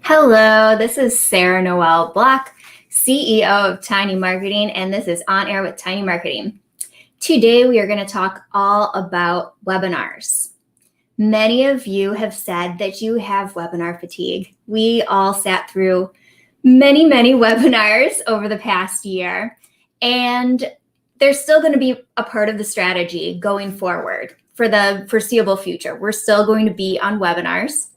Hello, this is Sarah Noel Block, CEO of Tiny Marketing, and this is On Air with Tiny Marketing. Today, we are going to talk all about webinars. Many of you have said that you have webinar fatigue. We all sat through many webinars over the past year, and they're still going to be a part of the strategy going forward for the foreseeable future. We're still going to be on webinars.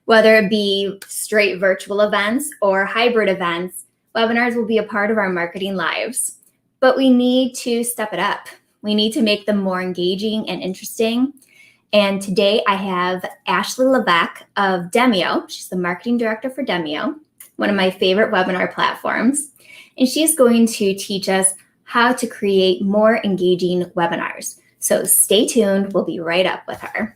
Whether it be straight virtual events or hybrid events, webinars will be a part of our marketing lives. But we need to step it up. We need to make them more engaging and interesting. And today I have Ashley Leveque of Demio. She's the marketing director for Demio, one of my favorite webinar platforms. And she's going to teach us how to create more engaging webinars. So stay tuned. We'll be right up with her.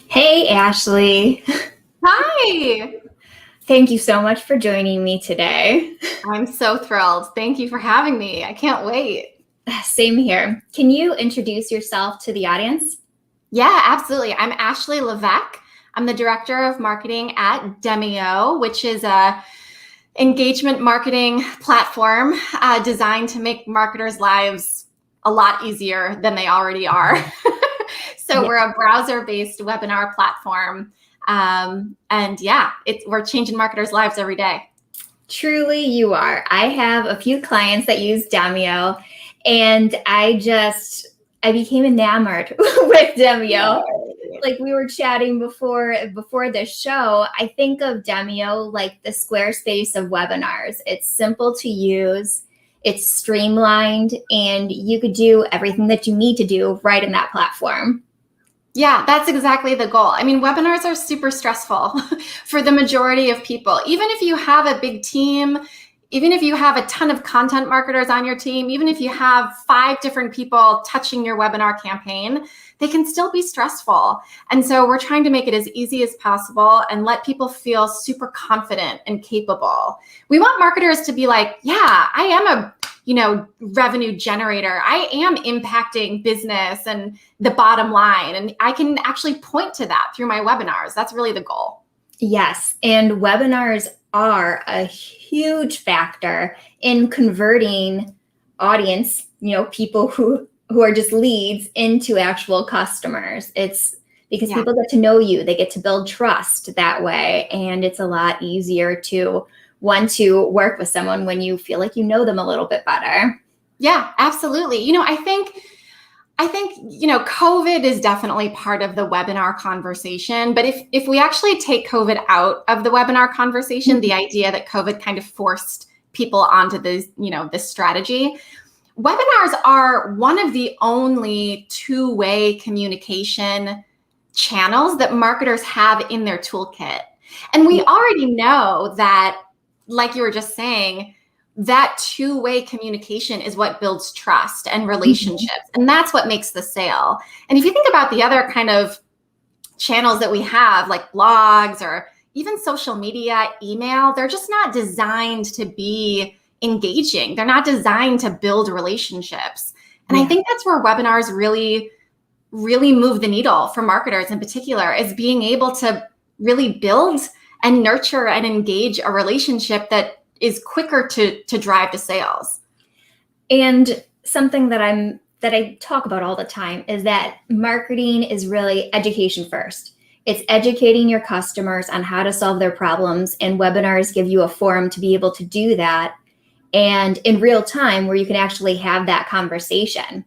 Hey, Ashley. Hi. Thank you so much for joining me today. I'm so thrilled. Thank you for having me. I can't wait. Same here. Can you introduce yourself to the audience? Yeah, absolutely. I'm Ashley Leveque. I'm the director of marketing at Demio, which is a engagement marketing platform designed to make marketers' lives a lot easier than they already are. So we're a browser-based webinar platform. We're changing marketers' lives every day. Truly, you are. I have a few clients that use Demio, and I became enamored with Demio. Like we were chatting before this show, I think of Demio like the Squarespace of webinars. It's simple to use, it's streamlined, and you could do everything that you need to do right in that platform. Yeah, that's exactly the goal. I mean, webinars are super stressful for the majority of people. Even if you have a big team, even if you have a ton of content marketers on your team, even if you have 5 different people touching your webinar campaign, they can still be stressful. And so we're trying to make it as easy as possible and let people feel super confident and capable. We want marketers to be like, yeah, I am a revenue generator. I am impacting business and the bottom line. And I can actually point to that through my webinars. That's really the goal. Yes. And webinars are a huge factor in converting audience, people who are just leads into actual customers. It's because people get to know you, they get to build trust that way. And it's a lot easier to want to work with someone when you feel like you know them a little bit better. Yeah, absolutely. I think, COVID is definitely part of the webinar conversation. But if we actually take COVID out of the webinar conversation, the idea that COVID kind of forced people onto this strategy, webinars are one of the only two-way communication channels that marketers have in their toolkit. And we already know that, like you were just saying, that two-way communication is what builds trust and relationships. And that's what makes the sale. And if you think about the other kind of channels that we have, like blogs or even social media, email, they're just not designed to be engaging. They're not designed to build relationships. And I think that's where webinars really move the needle for marketers in particular, is being able to really build and nurture and engage a relationship that is quicker to drive to sales. And something that I talk about all the time is that marketing is really education first. It's educating your customers on how to solve their problems, and webinars give you a forum to be able to do that, and in real time where you can actually have that conversation.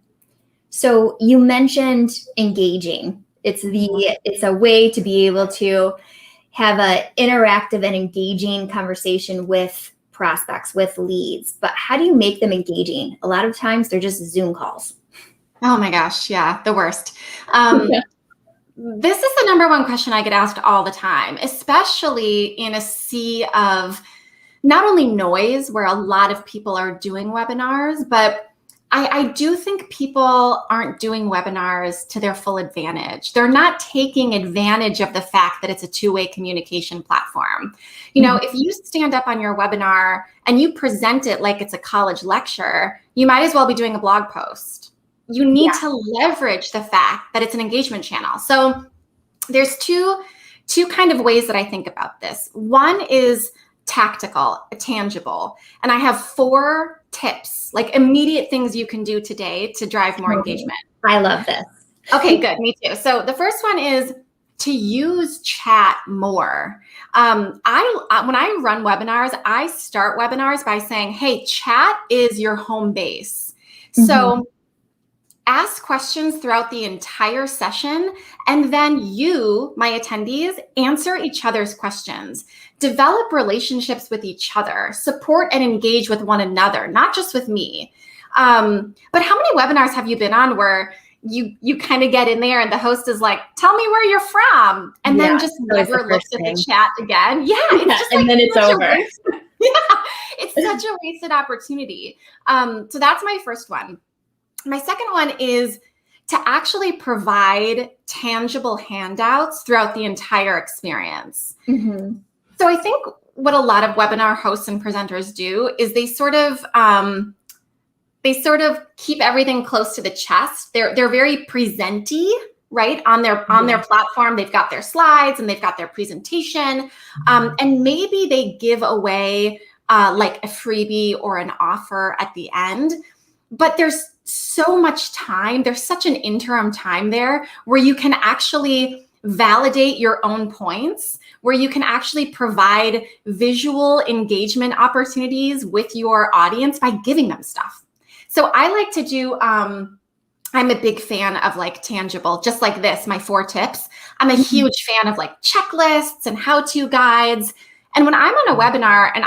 So you mentioned engaging. It's a way to be able to have an interactive and engaging conversation with prospects, with leads. But how do you make them engaging? A lot of times they're just Zoom calls. Oh my gosh, yeah, the worst. This is the number one question I get asked all the time, especially in a sea of not only noise where a lot of people are doing webinars, but I do think people aren't doing webinars to their full advantage. They're not taking advantage of the fact that it's a two-way communication platform. If you stand up on your webinar and you present it like it's a college lecture, you might as well be doing a blog post. You need to leverage the fact that it's an engagement channel. So there's two kind of ways that I think about this. One is tactical, tangible. And I have 4 tips, like immediate things you can do today to drive more engagement. I love this. Okay, good. Me too. So the first one is to use chat more. When I run webinars, I start webinars by saying, hey, chat is your home base. So ask questions throughout the entire session, and then you, my attendees, answer each other's questions. Develop relationships with each other, support and engage with one another, not just with me. But how many webinars have you been on where you kind of get in there and the host is like, tell me where you're from, and then just never looks at the chat again? Yeah, it's just and then it's over. It's such a wasted opportunity. So that's my first one. My second one is to actually provide tangible handouts throughout the entire experience. So I think what a lot of webinar hosts and presenters do is they sort of keep everything close to the chest. They're very present-y, right? On their platform, they've got their slides and they've got their presentation, and maybe they give away like a freebie or an offer at the end. But there's so much time. There's such an interim time there where you can actually validate your own points, where you can actually provide visual engagement opportunities with your audience by giving them stuff. So I like to do, I'm a big fan of like tangible, just like this, my 4 tips. I'm a huge fan of like checklists and how-to guides. And when I'm on a webinar and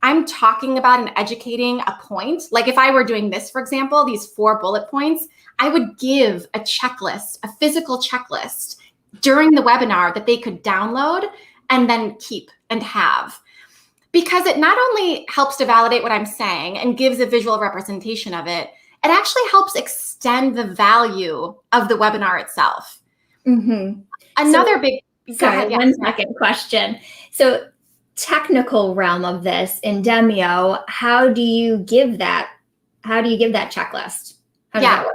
I'm talking about and educating a point, like if I were doing this, for example, these 4 bullet points, I would give a checklist, a physical checklist during the webinar that they could download and then keep and have. Because it not only helps to validate what I'm saying and gives a visual representation of it, it actually helps extend the value of the webinar itself. Another big, one second question. So technical realm of this in Demio, how do you give that checklist? How does that work?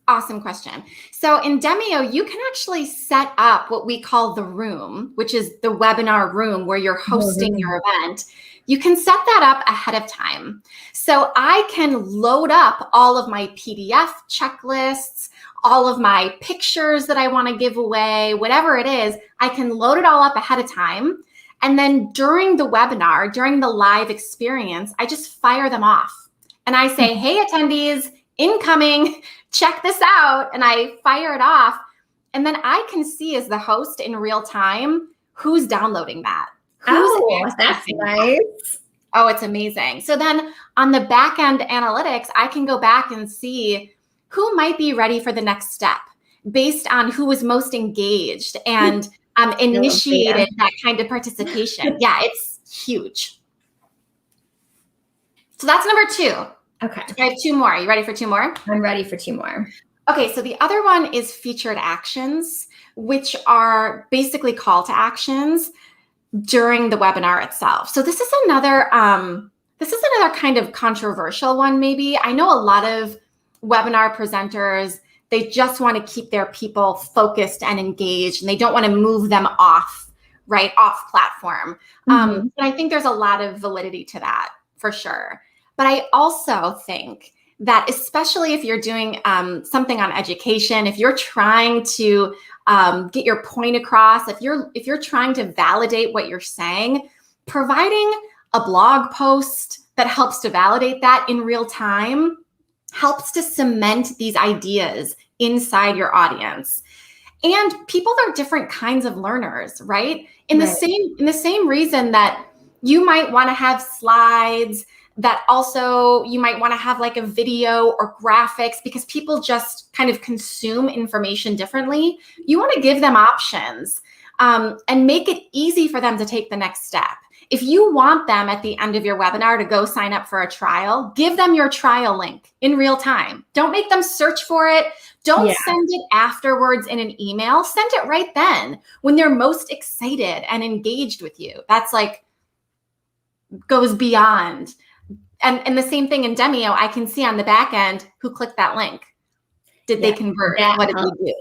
Awesome question. So in Demio, you can actually set up what we call the room, which is the webinar room where you're hosting your event. You can set that up ahead of time. So I can load up all of my PDF checklists, all of my pictures that I want to give away, whatever it is, I can load it all up ahead of time. And then during the webinar, during the live experience, I just fire them off. And I say, hey, attendees, incoming, check this out. And I fire it off. And then I can see as the host in real time who's downloading that. That's nice. Oh, it's amazing. So then on the back end analytics, I can go back and see who might be ready for the next step based on who was most engaged and initiated that kind of participation. Yeah, it's huge. So that's number 2. Okay. I have 2 more. Are you ready for 2 more? I'm ready for 2 more. Okay, so the other one is featured actions, which are basically call to actions during the webinar itself. So this is another kind of controversial one, maybe. I know a lot of webinar presenters, they just want to keep their people focused and engaged, and they don't want to move them off platform. And I think there's a lot of validity to that, for sure. But I also think that especially if you're doing something on education, if you're trying to get your point across, if you're trying to validate what you're saying, providing a blog post that helps to validate that in real time helps to cement these ideas inside your audience. And people are different kinds of learners, right? In the same reason that you might want to have slides, that also you might want to have like a video or graphics, because people just kind of consume information differently. You want to give them options and make it easy for them to take the next step. If you want them at the end of your webinar to go sign up for a trial, give them your trial link in real time. Don't make them search for it. Don't send it afterwards in an email. Send it right then when they're most excited and engaged with you. That's like goes beyond. And the same thing in Demio, I can see on the back end who clicked that link. Did they convert? What did they do?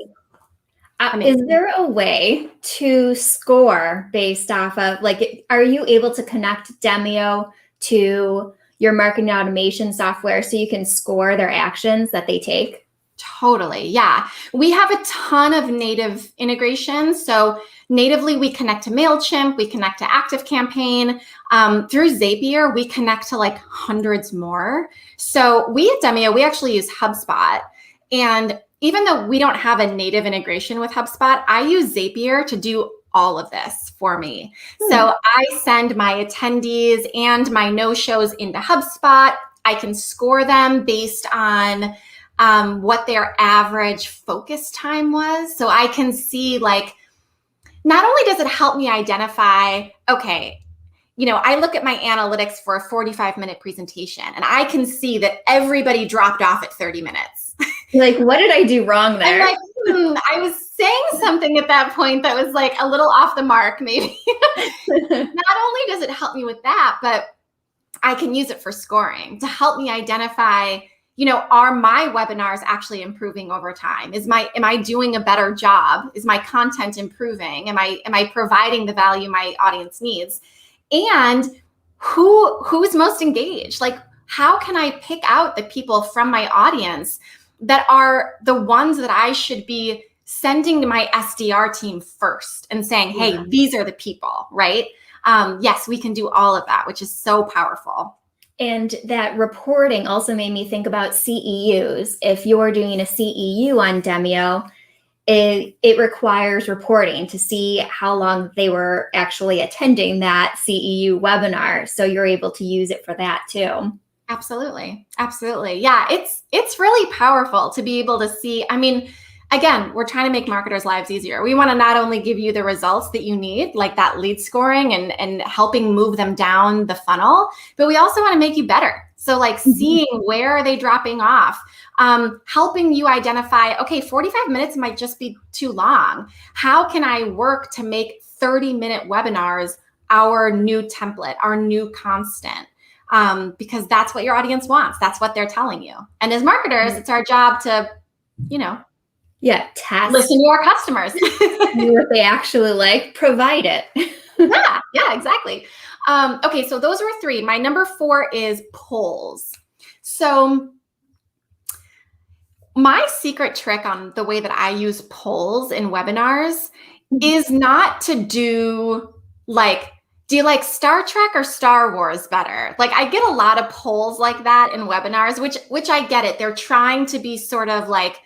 Is there a way to score based off of, like, are you able to connect Demio to your marketing automation software so you can score their actions that they take? Totally. Yeah. We have a ton of native integrations. So natively, we connect to MailChimp, we connect to ActiveCampaign. Through Zapier, we connect to like hundreds more. So we at Demio, we actually use HubSpot. And even though we don't have a native integration with HubSpot, I use Zapier to do all of this for me. So I send my attendees and my no-shows into HubSpot. I can score them based on what their average focus time was. So I can see, like, not only does it help me identify, okay, I look at my analytics for a 45-minute presentation and I can see that everybody dropped off at 30 minutes. Like, what did I do wrong there? I'm like, I was saying something at that point that was like a little off the mark, maybe. Not only does it help me with that, but I can use it for scoring to help me identify, are my webinars actually improving over time? Am I doing a better job? Is my content improving? Am I providing the value my audience needs? And who's most engaged? Like, how can I pick out the people from my audience that are the ones that I should be sending to my SDR team first and saying, hey, these are the people, right? Yes, we can do all of that, which is so powerful. And that reporting also made me think about CEUs. If you're doing a CEU on Demio, it requires reporting to see how long they were actually attending that CEU webinar. So you're able to use it for that too. Absolutely. Absolutely. Yeah, it's really powerful to be able to see. I mean, again, we're trying to make marketers' lives easier. We want to not only give you the results that you need, like that lead scoring and helping move them down the funnel, but we also want to make you better. So like seeing where are they dropping off, helping you identify, okay, 45 minutes might just be too long. How can I work to make 30-minute webinars our new template, our new constant? Because that's what your audience wants. That's what they're telling you. And as marketers, it's our job to, test. Listen to our customers. See what they actually like, provide it. Yeah, exactly. Okay, so those were 3. My number 4 is polls. So my secret trick on the way that I use polls in webinars is not to do like Do you like Star Trek or Star Wars better? Like I get a lot of polls like that in webinars, which I get it. They're trying to be sort of like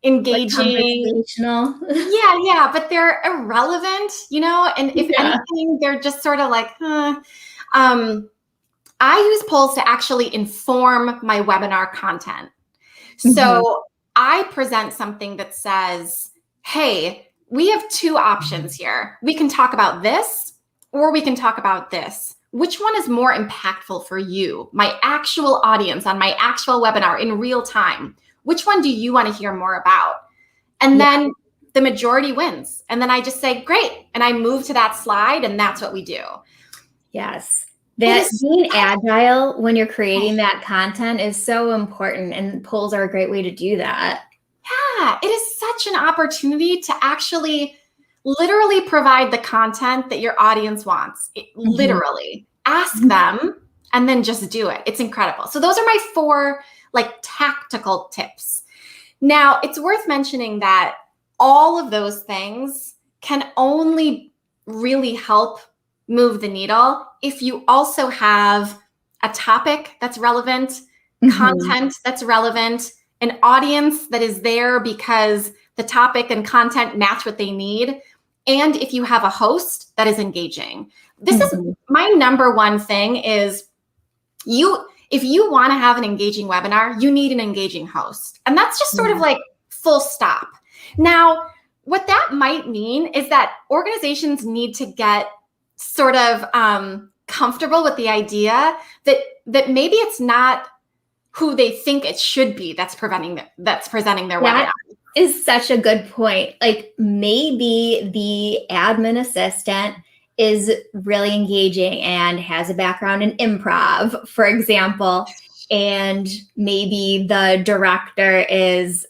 engaging. Conversational. Yeah, but they're irrelevant, and if anything, they're just sort of like, I use polls to actually inform my webinar content. So I present something that says, hey, we have two options here. We can talk about this or we can talk about this. Which one is more impactful for you, my actual audience on my actual webinar in real time? Which one do you want to hear more about? And then the majority wins. And then I just say, great. And I move to that slide and that's what we do. Yes. That being agile when you're creating that content is so important, and polls are a great way to do that. Yeah, it is such an opportunity to actually literally provide the content that your audience wants. Literally ask them and then just do it. It's incredible. So those are my 4 like tactical tips. Now, it's worth mentioning that all of those things can only really help move the needle if you also have a topic that's relevant, content that's relevant, an audience that is there because the topic and content match what they need, and if you have a host that is engaging. This is my number one thing is if you want to have an engaging webinar, you need an engaging host. And that's just sort of like full stop. Now, what that might mean is that organizations need to get sort of comfortable with the idea that maybe it's not who they think it should be that's presenting their webinar. Is such a good point. Like maybe the admin assistant is really engaging and has a background in improv, for example, and maybe the director is,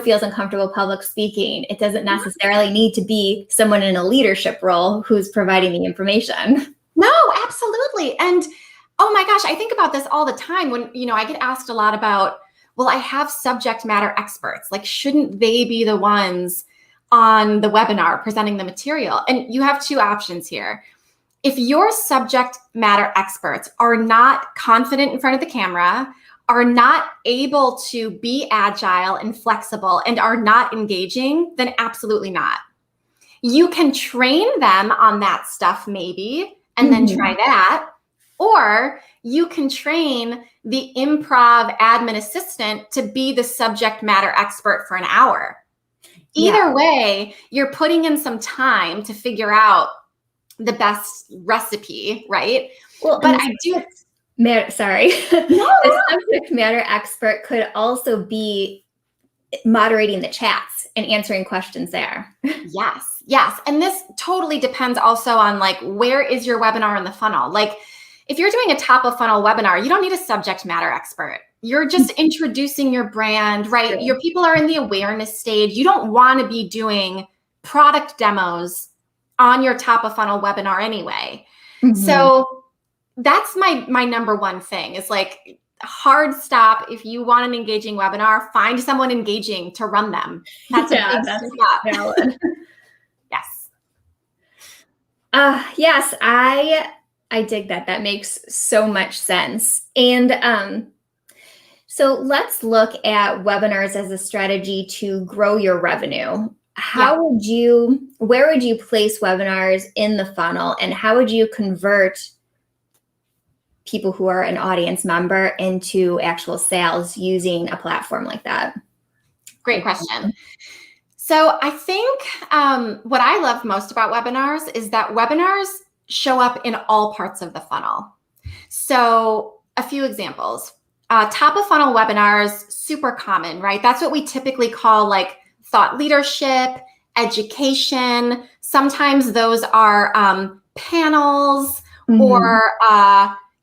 feels uncomfortable public speaking. It doesn't necessarily need to be someone in a leadership role who's providing the information. No, absolutely. And oh my gosh, I think about this all the time when, I get asked a lot about, well, I have subject matter experts. Like, shouldn't they be the ones on the webinar presenting the material? And you have 2 options here. If your subject matter experts are not confident in front of the camera, are not able to be agile and flexible, and are not engaging, then absolutely not. You can train them on that stuff maybe, and then try that. Or you can train the improv admin assistant to be the subject matter expert for an hour. Either way, you're putting in some time to figure out the best recipe, right? Well, but I do. Sorry. The subject matter expert could also be moderating the chats and answering questions there. Yes. And this totally depends also on like, where is your webinar in the funnel? Like if you're doing a top of funnel webinar, you don't need a subject matter expert. You're just introducing your brand, right? Sure. Your people are in the awareness stage. You don't want to be doing product demos on your top of funnel webinar anyway. So that's my number one thing is like hard stop. If you want an engaging webinar, find someone engaging to run them. That's a big stop. Valid. Yes. Yes, I dig that. That makes so much sense. And so let's look at webinars as a strategy to grow your revenue. Where would you place webinars in the funnel, and how would you convert people who are an audience member into actual sales using a platform like that? Great question. So I think what I love most about webinars is that webinars show up in all parts of the funnel. So a few examples. Top of funnel webinars, super common, right? That's what we typically call like thought leadership, education. Sometimes those are panels or,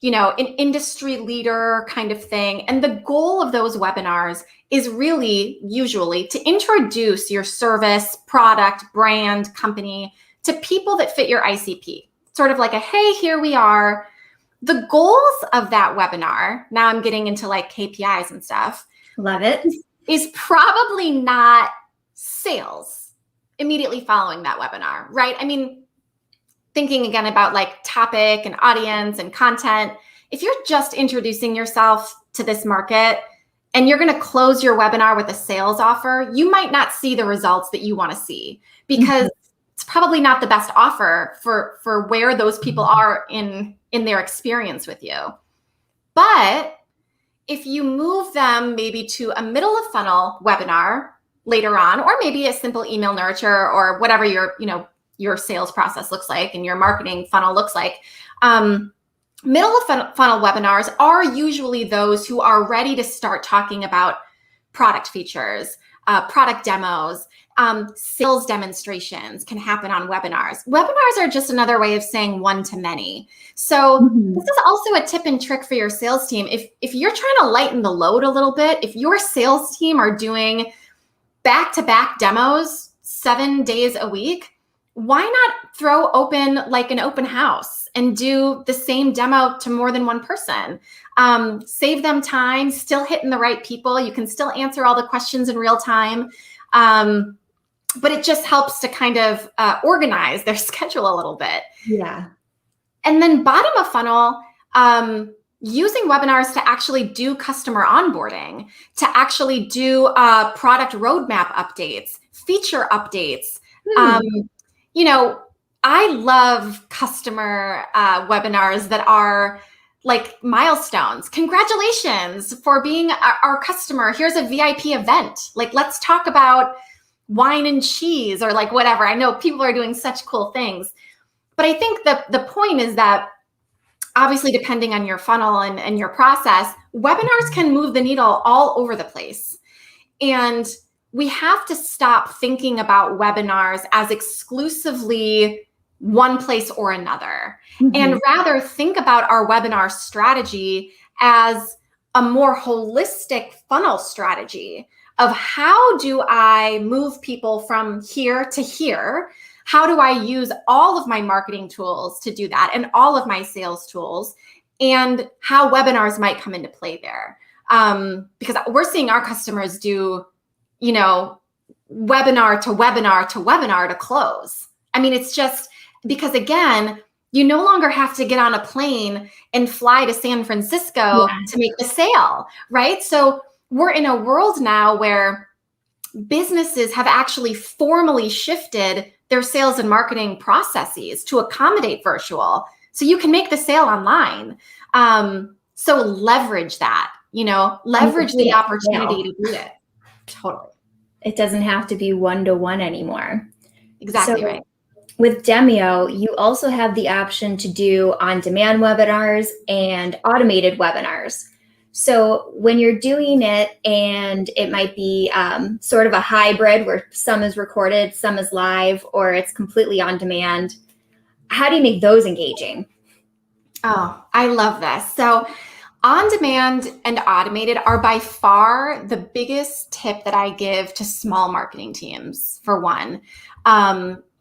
an industry leader kind of thing. And the goal of those webinars is really usually to introduce your service, product, brand, company to people that fit your ICP. Sort of like a, hey, here we are. The goals of that webinar, now I'm getting into like KPIs and stuff. Love it. Is probably not sales immediately following that webinar, right? I mean, thinking again about like topic and audience and content, if you're just introducing yourself to this market and you're going to close your webinar with a sales offer, you might not see the results that you want to see because it's probably not the best offer for where those people are in their experience with you. But if you move them maybe to a middle of funnel webinar later on, or maybe a simple email nurture or whatever your sales process looks like and your marketing funnel looks like, middle of funnel webinars are usually those who are ready to start talking about product features, product demos, sales demonstrations can happen on webinars. Webinars are just another way of saying one-to-many. So this is also a tip and trick for your sales team. If you're trying to lighten the load a little bit, if your sales team are doing back-to-back demos 7 days a week, why not throw open like an open house and do the same demo to more than one person? Save them time, still hitting the right people. You can still answer all the questions in real time. But it just helps to kind of organize their schedule a little bit. Yeah. And then bottom of funnel, using webinars to actually do customer onboarding, to actually do product roadmap updates, feature updates. I love customer webinars that are like milestones. Congratulations for being our customer. Here's a VIP event. Like, let's talk about wine and cheese or like whatever. I know people are doing such cool things. But I think the point is that obviously depending on your funnel and your process, webinars can move the needle all over the place. And we have to stop thinking about webinars as exclusively one place or another, and rather think about our webinar strategy as a more holistic funnel strategy of how do I move people from here to here? How do I use all of my marketing tools to do that and all of my sales tools, and how webinars might come into play there? Because we're seeing our customers do, webinar to webinar to webinar to close. I mean, it's just because, again, you no longer have to get on a plane and fly to San Francisco to make the sale, right? So we're in a world now where businesses have actually formally shifted their sales and marketing processes to accommodate virtual. So you can make the sale online. So leverage that, leverage the opportunity to do it. Totally. It doesn't have to be one-to-one anymore. Exactly right. With Demio, you also have the option to do on-demand webinars and automated webinars. So when you're doing it, and it might be sort of a hybrid where some is recorded, some is live, or it's completely on demand, how do you make those engaging? Oh, I love this. So on-demand and automated are by far the biggest tip that I give to small marketing teams, for one.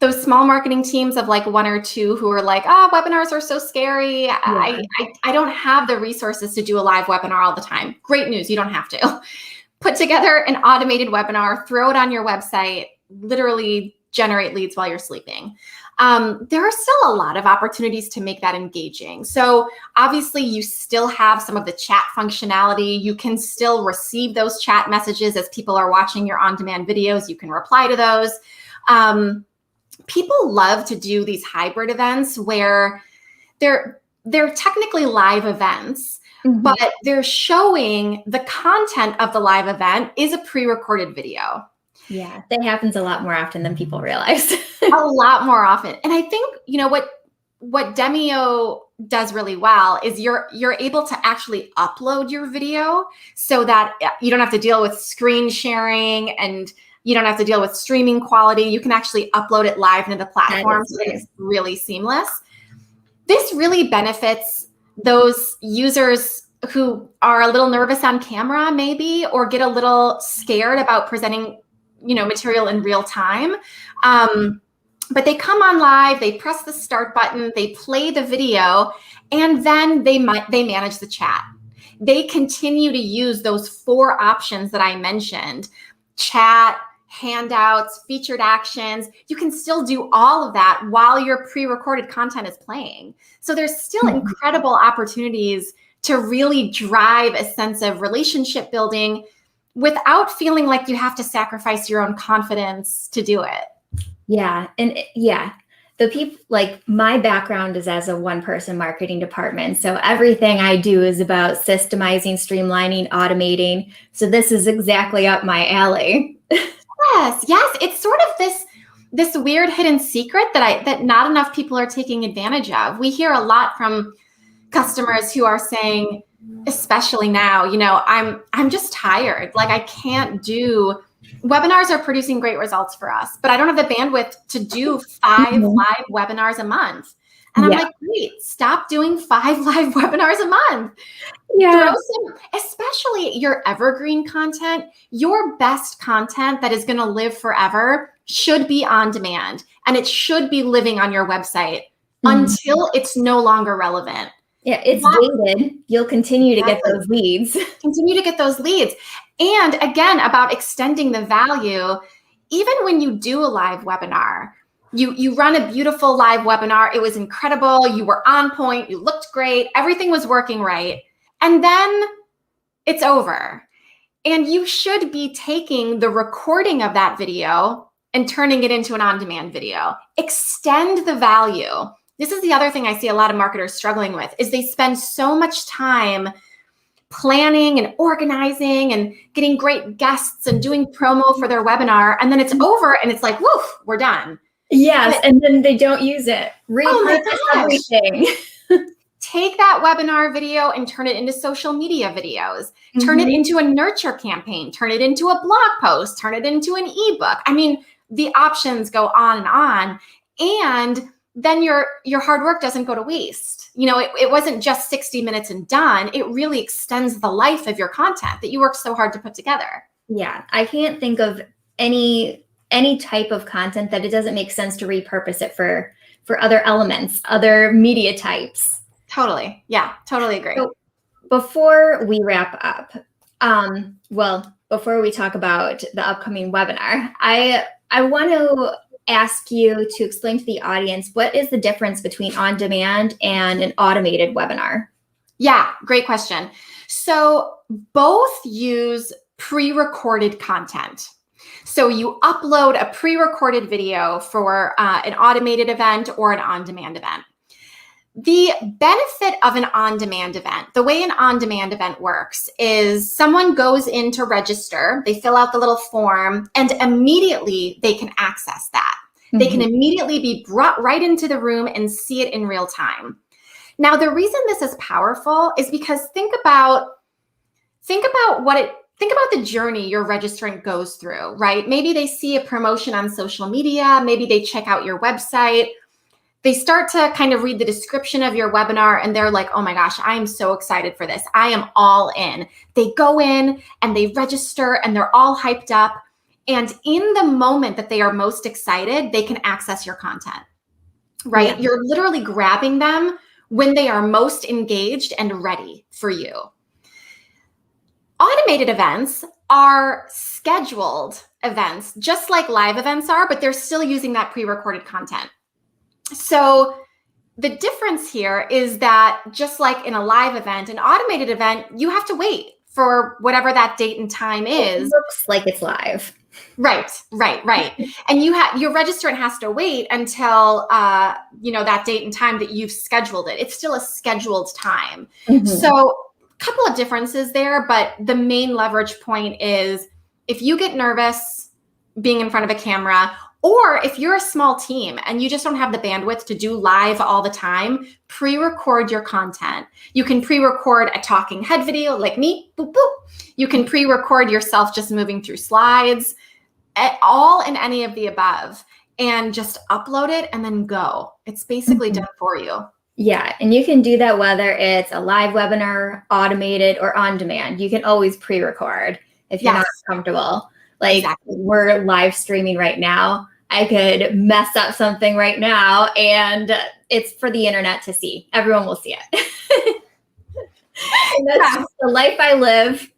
Those small marketing teams of like one or two who are like, webinars are so scary. Yeah. I don't have the resources to do a live webinar all the time. Great news, you don't have to. Put together an automated webinar, throw it on your website, literally generate leads while you're sleeping. There are still a lot of opportunities to make that engaging. So obviously you still have some of the chat functionality. You can still receive those chat messages as people are watching your on-demand videos. You can reply to those. People love to do these hybrid events where they're technically live events, but they're showing the content of the live event is a pre-recorded video. Yeah, that happens a lot more often than people realize. A lot more often. And I think, what Demio does really well is you're able to actually upload your video so that you don't have to deal with screen sharing and you don't have to deal with streaming quality. You can actually upload it live into the platform. So it's really seamless. This really benefits those users who are a little nervous on camera maybe, or get a little scared about presenting, material in real time. But they come on live, they press the start button, they play the video, and then they manage the chat. They continue to use those 4 options that I mentioned: chat, handouts, featured actions. You can still do all of that while your pre-recorded content is playing. So there's still incredible opportunities to really drive a sense of relationship building without feeling like you have to sacrifice your own confidence to do it. Yeah. And yeah, the people, like my background is as a one-person marketing department. So everything I do is about systemizing, streamlining, automating. So this is exactly up my alley. Yes. It's sort of this weird hidden secret that not enough people are taking advantage of. We hear a lot from customers who are saying, especially now, I'm just tired. Like I can't do webinars are producing great results for us, but I don't have the bandwidth to do 5 live webinars a month. And I'm like, great, stop doing 5 live webinars a month. Yeah. Throw some, especially your evergreen content, your best content that is going to live forever should be on demand, and it should be living on your website until it's no longer relevant. Yeah, it's dated. You'll continue to get those leads. Continue to get those leads. And again, about extending the value, even when you do a live webinar, you run a beautiful live webinar. It was incredible. You were on point. You looked great. Everything was working right. And then it's over. And you should be taking the recording of that video and turning it into an on-demand video. Extend the value. This is the other thing I see a lot of marketers struggling with, is they spend so much time planning and organizing and getting great guests and doing promo for their webinar. And then it's over and it's like, woof, we're done. Yes. And then they don't use it. Repurpose everything. Take that webinar video and turn it into social media videos. Turn it into a nurture campaign. Turn it into a blog post. Turn it into an ebook. I mean, the options go on and on. And then your hard work doesn't go to waste. It wasn't just 60 minutes and done. It really extends the life of your content that you worked so hard to put together. Yeah, I can't think of any type of content that it doesn't make sense to repurpose it for other elements, other media types. Totally. Yeah, totally agree. So before we wrap up, before we talk about the upcoming webinar, I want to ask you to explain to the audience, what is the difference between on-demand and an automated webinar? Yeah, great question. So both use pre-recorded content. So you upload a pre-recorded video for an automated event or an on-demand event. The benefit of an on-demand event, the way an on-demand event works is someone goes in to register, they fill out the little form, and immediately they can access that. They can immediately be brought right into the room and see it in real time. Now, the reason this is powerful is because think about the journey your registrant goes through, right? Maybe they see a promotion on social media, maybe they check out your website. They start to kind of read the description of your webinar and they're like, oh my gosh, I am so excited for this. I am all in. They go in and they register and they're all hyped up. And in the moment that they are most excited, they can access your content, right? Yeah. You're literally grabbing them when they are most engaged and ready for you. Automated events are scheduled events, just like live events are, but they're still using that pre-recorded content. So the difference here is that just like in a live event, an automated event, you have to wait for whatever that date and time is. It looks like it's live. Right. And your registrant has to wait until that date and time that you've scheduled it. It's still a scheduled time. So a couple of differences there, but the main leverage point is if you get nervous being in front of a camera, or if you're a small team and you just don't have the bandwidth to do live all the time, pre-record your content. You can pre-record a talking head video like me, boop, boop. You can pre-record yourself just moving through slides, all in any of the above, and just upload it and then go. It's basically done for you. Yeah, and you can do that whether it's a live webinar, automated, or on demand. You can always pre-record if you're not comfortable. Like we're live streaming right now. I could mess up something right now and it's for the internet to see. Everyone will see it. And that's just the life I live.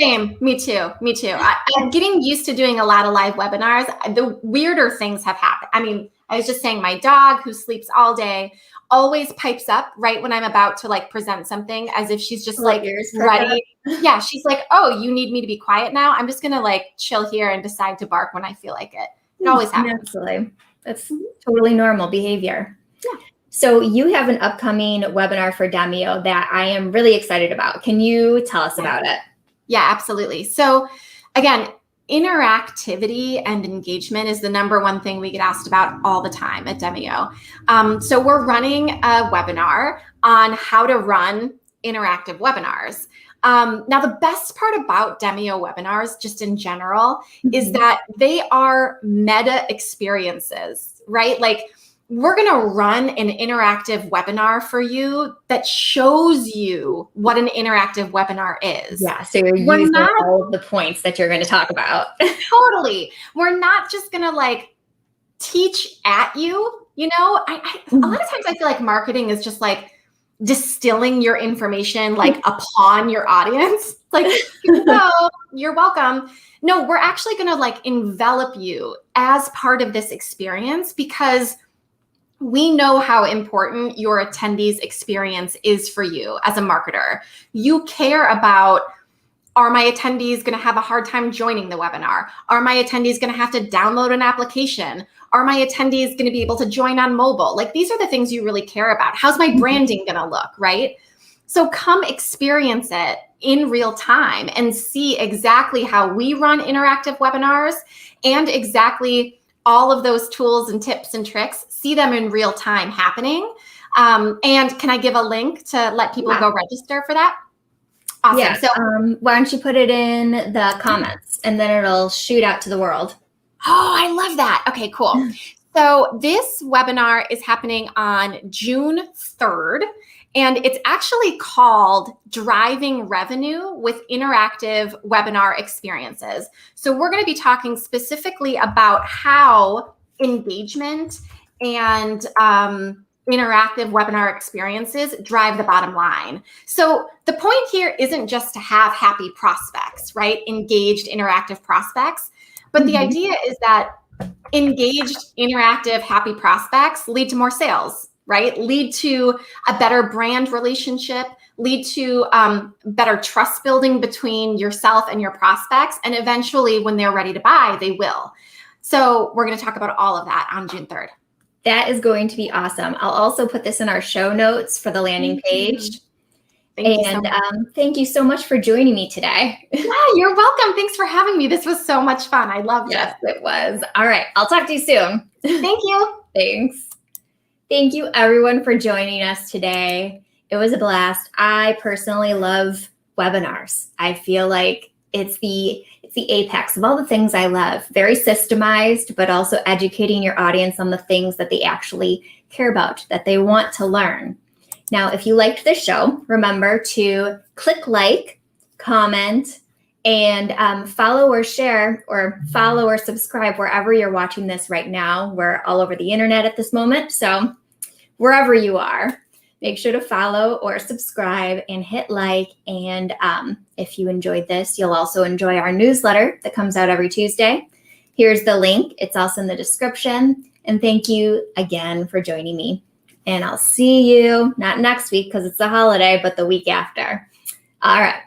Same. Me too. Me too. I'm getting used to doing a lot of live webinars. The weirder things have happened. I mean, I was just saying my dog, who sleeps all day, always pipes up right when I'm about to like present something, as if she's just like ready. Yeah. She's like, oh, you need me to be quiet now? I'm just going to like chill here and decide to bark when I feel like it. It always happens. Absolutely. That's totally normal behavior. Yeah. So you have an upcoming webinar for Demio that I am really excited about. Can you tell us about it? Yeah, absolutely. So again, interactivity and engagement is the number one thing we get asked about all the time at Demio. So we're running a webinar on how to run interactive webinars. Now, the best part about Demio webinars, just in general, is that they are meta experiences, right? Like, we're going to run an interactive webinar for you that shows you what an interactive webinar is. Yeah, so you're using all of the points that you're going to talk about. Totally. We're not just going to like teach at you, you know? A lot of times I feel like marketing is just like distilling your information like upon your audience. Like, no, you're welcome. No, we're actually going to like envelop you as part of this experience, because we know how important your attendees' experience is for you as a marketer. You care about, are my attendees going to have a hard time joining the webinar? Are my attendees going to have to download an application? Are my attendees going to be able to join on mobile? Like, these are the things you really care about. How's my branding going to look, right? So come experience it in real time and see exactly how we run interactive webinars and exactly all of those tools and tips and tricks, see them in real time happening. And can I give a link to let people go register for that? Awesome. Yeah. So why don't you put it in the comments and then it'll shoot out to the world. Oh, I love that. Okay, cool. So this webinar is happening on June 3rd. And it's actually called Driving Revenue with Interactive Webinar Experiences. So we're going to be talking specifically about how engagement and interactive webinar experiences drive the bottom line. So the point here isn't just to have happy prospects, right? Engaged, interactive prospects. But the idea is that engaged, interactive, happy prospects lead to more sales, right? Lead to a better brand relationship, lead to better trust building between yourself and your prospects. And eventually, when they're ready to buy, they will. So we're going to talk about all of that on June 3rd. That is going to be awesome. I'll also put this in our show notes for the landing page. Thank you so much for joining me today. Yeah, you're welcome. Thanks for having me. This was so much fun. I loved it. Yes, it was. All right. I'll talk to you soon. Thank you. Thanks. Thank you, everyone, for joining us today. It was a blast. I personally love webinars. I feel like it's the apex of all the things I love. Very systemized, but also educating your audience on the things that they actually care about, that they want to learn. Now, if you liked this show, remember to click like, comment, and follow or share, or follow or subscribe wherever you're watching this right now. We're all over the internet at this moment. So wherever you are, make sure to follow or subscribe and hit like. And if you enjoyed this, you'll also enjoy our newsletter that comes out every Tuesday. Here's the link. It's also in the description. And thank you again for joining me. And I'll see you not next week because it's a holiday, but the week after. All right.